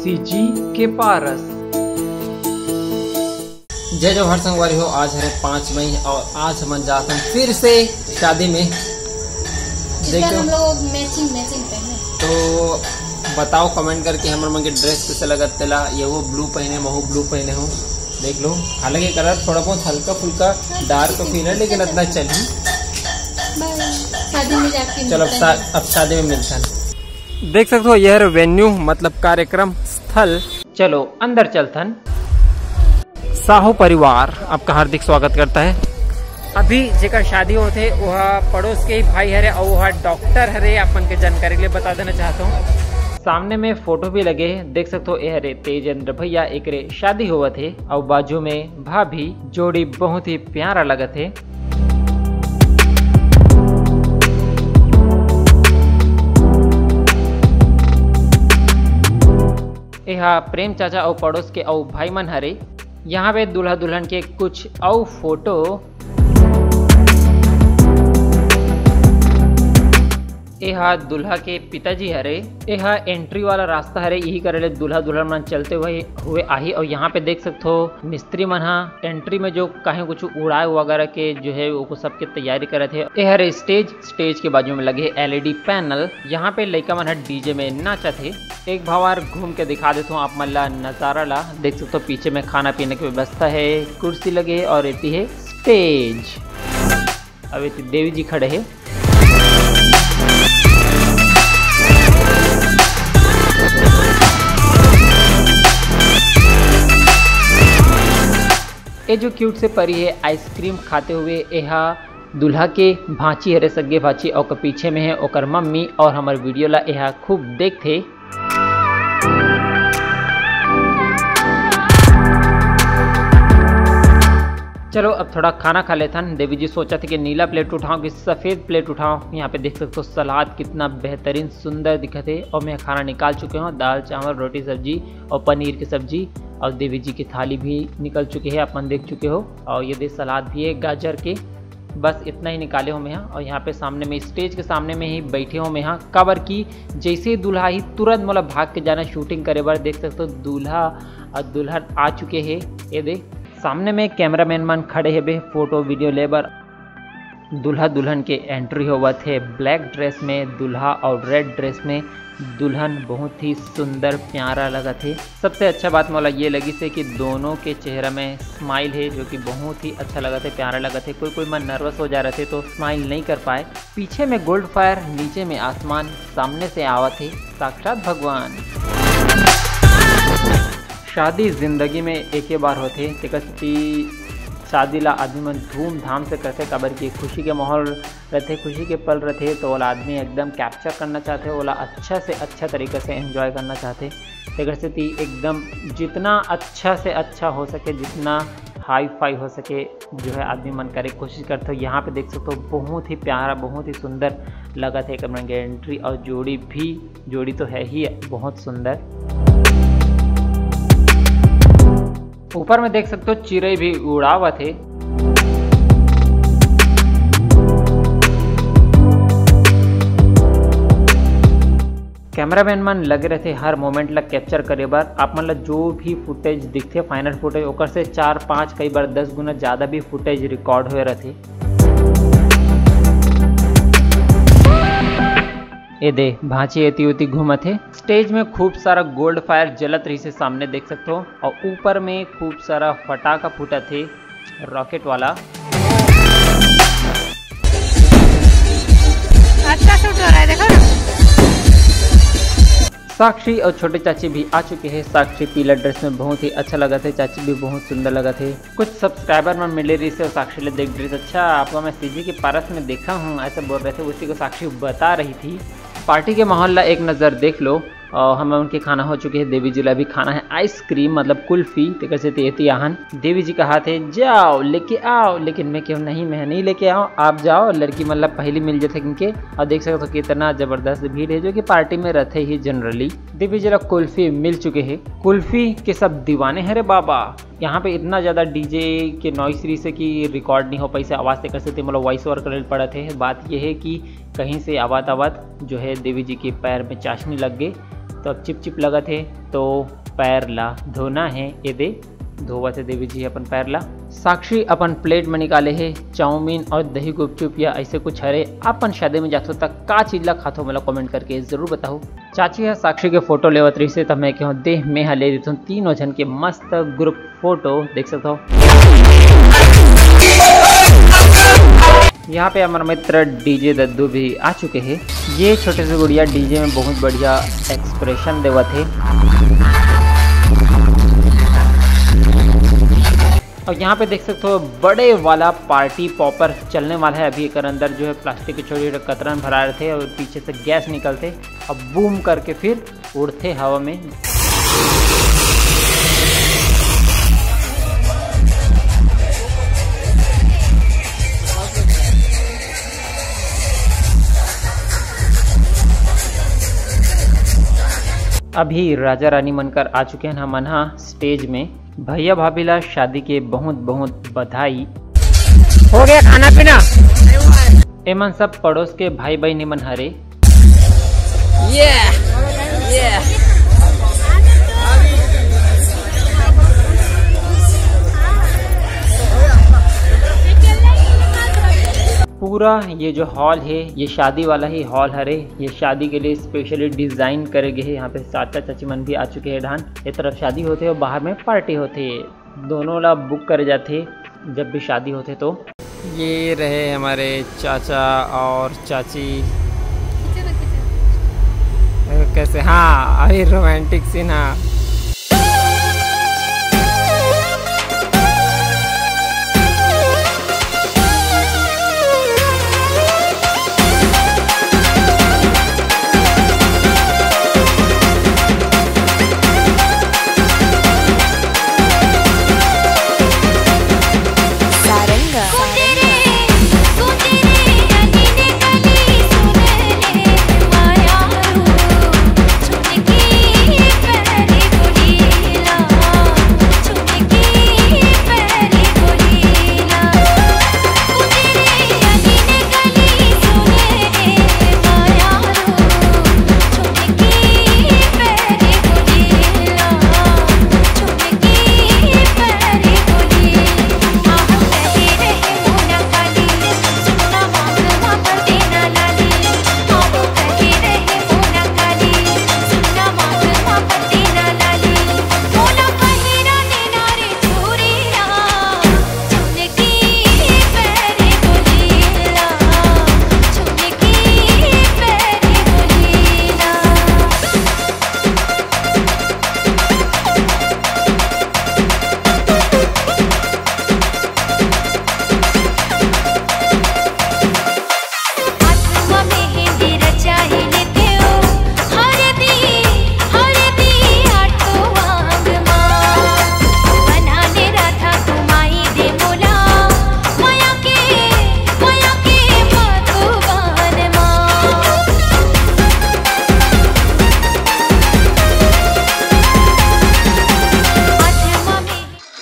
CG के पारस। जय जो हर संगवारी हो, आज है 5 मई और आज हम जाते हैं फिर से शादी में। देखो हम लोग मैचिंग पहने तो बताओ कमेंट करके हमारे मन के ड्रेस कैसे लगत तेला। ये वो ब्लू पहने, महू ब्लू पहने हो, देख लो। हालांकि कलर थोड़ा बहुत हल्का फुल्का डार्क तो फील है, लेकिन इतना चली। शादी में जाके चलो अब शादी में मिलते हैं। देख सकते हो यह वेन्यू मतलब कार्यक्रम स्थल। चलो अंदर चलतन। साहू परिवार आपका हार्दिक स्वागत करता है। अभी जेकर शादी होते वह पड़ोस के ही भाई हरे और वह डॉक्टर हरे। अपन के जानकारी के लिए बता देना चाहता हूँ। सामने में फोटो भी लगे, देख सकते हो यह रे तेजेंद्र भैया एक रे शादी हुआ थे और बाजू में भाभी जोड़ी बहुत ही प्यारा लगा थे। यहाँ प्रेम चाचा और पड़ोस के और भाई मन हरे। यहाँ पे दूल्हा दुल्हन के कुछ और फोटो। यह दूल्हा के पिताजी हरे। यह एंट्री वाला रास्ता हरे, यही करे दूल्हा दुल्हन मन चलते हुए आही। और यहाँ पे देख सकते हो मिस्त्री मन एंट्री में जो कहीं कुछ उड़ाए वगैरह के जो है वो सबके तैयारी करे थे। यह हरे स्टेज के बाजू में लगे LED पैनल। यहाँ पे लड़का मन डीजे में नाचा थे। एक भावार घूम के दिखा देता हूँ आप मन ला नजारा ला। देख सकते हो पीछे में खाना पीने की व्यवस्था है, कुर्सी लगे और इतनी है स्टेज। अब इतनी देवी जी खड़े है। ये जो क्यूट से परी है आइसक्रीम खाते हुए, यह दूल्हा के भांची हरे सगे भांची और पीछे में है ओकर मम्मी। और हमारे वीडियो ला यह खूब देखते। चलो अब थोड़ा खाना खा लेता। देवी जी सोचा थे कि नीला प्लेट उठाऊं कि सफ़ेद प्लेट उठाऊं। यहाँ पे देख सकते हो सलाद कितना बेहतरीन सुंदर दिखा थे। और मैं खाना निकाल चुके हूँ, दाल चावल रोटी सब्जी और पनीर की सब्जी। और देवी जी की थाली भी निकल चुकी है, अपन देख चुके हो। और ये सलाद भी है गाजर के। बस इतना ही निकाले हो मैं यहाँ। और यहाँ पे सामने में स्टेज के सामने में ही बैठे हो मैं यहाँ कवर की। जैसे दूल्हा ही तुरंत मतलब भाग के जाना शूटिंग करे बार। देख सकते हो दूल्हा और दुल्हन आ चुके हैं। ये देख सामने में कैमरामैन मन खड़े है बे फोटो वीडियो लेबर। दूल्हा दुल्हन के एंट्री हुआ थे ब्लैक ड्रेस में दूल्हा और रेड ड्रेस में दुल्हन। बहुत ही सुंदर प्यारा लगा थे। सबसे अच्छा बात मोला ये लगी से कि दोनों के चेहरा में स्माइल है, जो कि बहुत ही अच्छा लगा थे, प्यारा लगा थे। कोई मन नर्वस हो जा रहे थे तो स्माइल नहीं कर पाए। पीछे में गोल्ड फायर, नीचे में आसमान, सामने से आवा थे साक्षात भगवान। शादी जिंदगी में एक ही बार होते, शादी ला आदमी मन धूमधाम से करते। कबर की खुशी के माहौल रहते, खुशी के पल रहते तो वाला आदमी एकदम कैप्चर करना चाहते, वाला अच्छा से अच्छा तरीके से एंजॉय करना चाहते। तेकर से एकदम जितना अच्छा से अच्छा हो सके, जितना हाई फाई हो सके जो है आदमी मन करे कोशिश करते हो। यहाँ पे देख सकते हो बहुत ही प्यारा बहुत ही सुंदर लगा था कमर की एंट्री। और जोड़ी तो है ही बहुत सुंदर। ऊपर में देख सकते हो चिड़ै भी उड़ावा थे। कैमरामैन मन लगे रहते हर मोमेंट ला कैप्चर करे बार। आप मन ला जो भी फुटेज दिखते फाइनल फुटेज ओकर से 4-5 कई बार 10 गुना ज़्यादा भी फुटेज रिकॉर्ड हुए रहते। ये दे भांची एती उती घूमत थे। स्टेज में खूब सारा गोल्ड फायर जलत रही से सामने देख सकते हो। और ऊपर में खूब सारा फटाका फूटा थे रॉकेट वाला। अच्छा शूट हो रहा है, देखो ना। साक्षी और छोटे चाची भी आ चुके हैं। साक्षी पीला ड्रेस में बहुत ही अच्छा लगा थे, चाची भी बहुत सुंदर लगा थे। कुछ सब्सक्राइबर में मिले रही से और साक्षी ले देख ड्रेस अच्छा आपको मैं सीजी के पारस में देखा हूँ ऐसा बोल रहे थे। उसी को साक्षी बता रही थी। पार्टी के माहौल ला एक नज़र देख लो। और हमें उनके खाना हो चुके हैं। देवी जी ला भी खाना है आइसक्रीम मतलब कुल्फी। कैसे तेती आहन देवी जी कहा थे जाओ लेके आओ, लेकिन मैं क्यों नहीं, मैं नहीं लेके आओ, आप जाओ। लड़की मतलब पहली मिल जाते इनके। और देख सकते हो कितना जबरदस्त भीड़ है जो कि पार्टी में रहते ही जनरली। देवी जी ला कुल्फी मिल चुके हैं। कुल्फी के सब दीवाने हैं रे बाबा। यहाँ पे इतना ज़्यादा डीजे के नॉइस रही से कि रिकॉर्ड नहीं हो पाई से आवाज़ कर सकते मतलब वॉइस ओवर कर पड़ा थे। बात यह है कि कहीं से आवाज़ जो है देवी जी के पैर में चाशनी लग गई तो अब चिप चिप लगा थे तो पैर ला धोना है, ये दे धोवा थे देवी जी अपन पैर ला। साक्षी अपन प्लेट में निकाले है चाउमीन और दही गुपचुप या ऐसे कुछ हरे। अपन शादी में जातो तक का चीज ला खातो मला कमेंट करके जरूर बताओ। चाची है साक्षी के फोटो लेवत रही से तब मैं कहूँ देह में ले देता हूँ तीनों जन के मस्त ग्रुप फोटो देख सकता हो। यहाँ पे हमारा मित्र डीजे दद्दू भी आ चुके हैं। ये छोटे से गुड़िया डीजे में बहुत बढ़िया एक्सप्रेशन देवा थे। और यहाँ पे देख सकते हो बड़े वाला पार्टी पॉपर चलने वाला है। अभी एक अंदर जो है प्लास्टिक के छोटे छोटे कतरन भरा रहे थे और पीछे से गैस निकलते और बूम करके फिर उड़ते हवा में। अभी राजा रानी बनकर आ चुके हैं हम स्टेज में। भैया भाभी ला शादी के बहुत बहुत बधाई। हो गया खाना पीना? एमन सब पड़ोस के भाई भाई निमन हरे। पूरा ये जो हॉल है ये शादी वाला ही हॉल हरे। ये शादी के लिए स्पेशली डिजाइन करे गए हैं। यहाँ पे चाचा चाची मन भी आ चुके हैं ढान। एक तरफ शादी होते और बाहर में पार्टी होते, दोनों ला बुक करे जाते जब भी शादी होते। तो ये रहे हमारे चाचा और चाची। कैसे, हाँ अभी रोमांटिक सीन। हाँ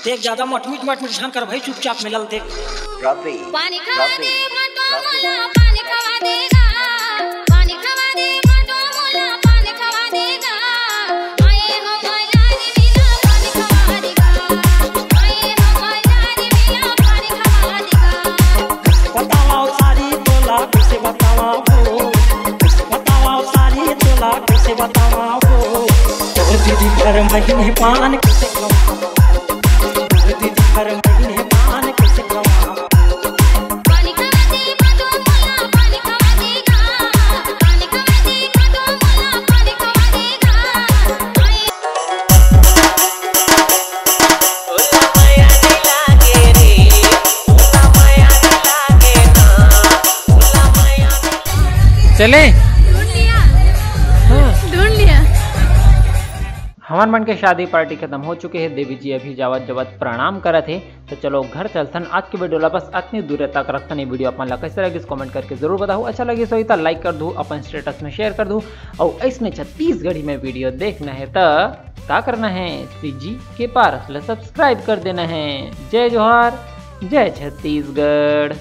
देख ज्यादा मटमिट छान कर भाई चुपचाप मिलल देख। पानी खवा दे भाटो मोला पानी खवा देगा, पानी खवा दे भाटो मोला पानी खवा देगा। आए हो मजारी मिला पानी खवा देगा, आए हो मजारी मिला पानी खवा देगा। बताओ सारी तोला कैसे बताओ, बताओ सारी तोला कैसे बताओ। तो दीदी घर महीने पान कैसे खवाओ, दीदी घर महीने पान कैसे खवाओ। पानी खवा दे भाटो मोला पानी खवा देगा, पानी खवा दे भाटो मोला पानी खवा देगा। ओला माया नहीं लागे रे, ओला माया नहीं लागे ना, ओला माया चले ढूंढ लिया। हमार मन के शादी पार्टी खत्म हो चुके हैं। देवी जी अभी जावत जावत प्रणाम करे थे। तो चलो घर चलतन। आज की वीडियो ला बस इतनी दूर तक रखतन। वीडियो अपन ला कैसे लगी कमेंट करके जरूर बताओ। अच्छा लगे सो तो लाइक कर दूँ, अपन स्टेटस में शेयर कर दूँ। और इसने छत्तीसगढ़ी में वीडियो देखना है तो क्या करना है, सीजी के पार सब्सक्राइब कर देना है। जय जोहार, जय छत्तीसगढ़।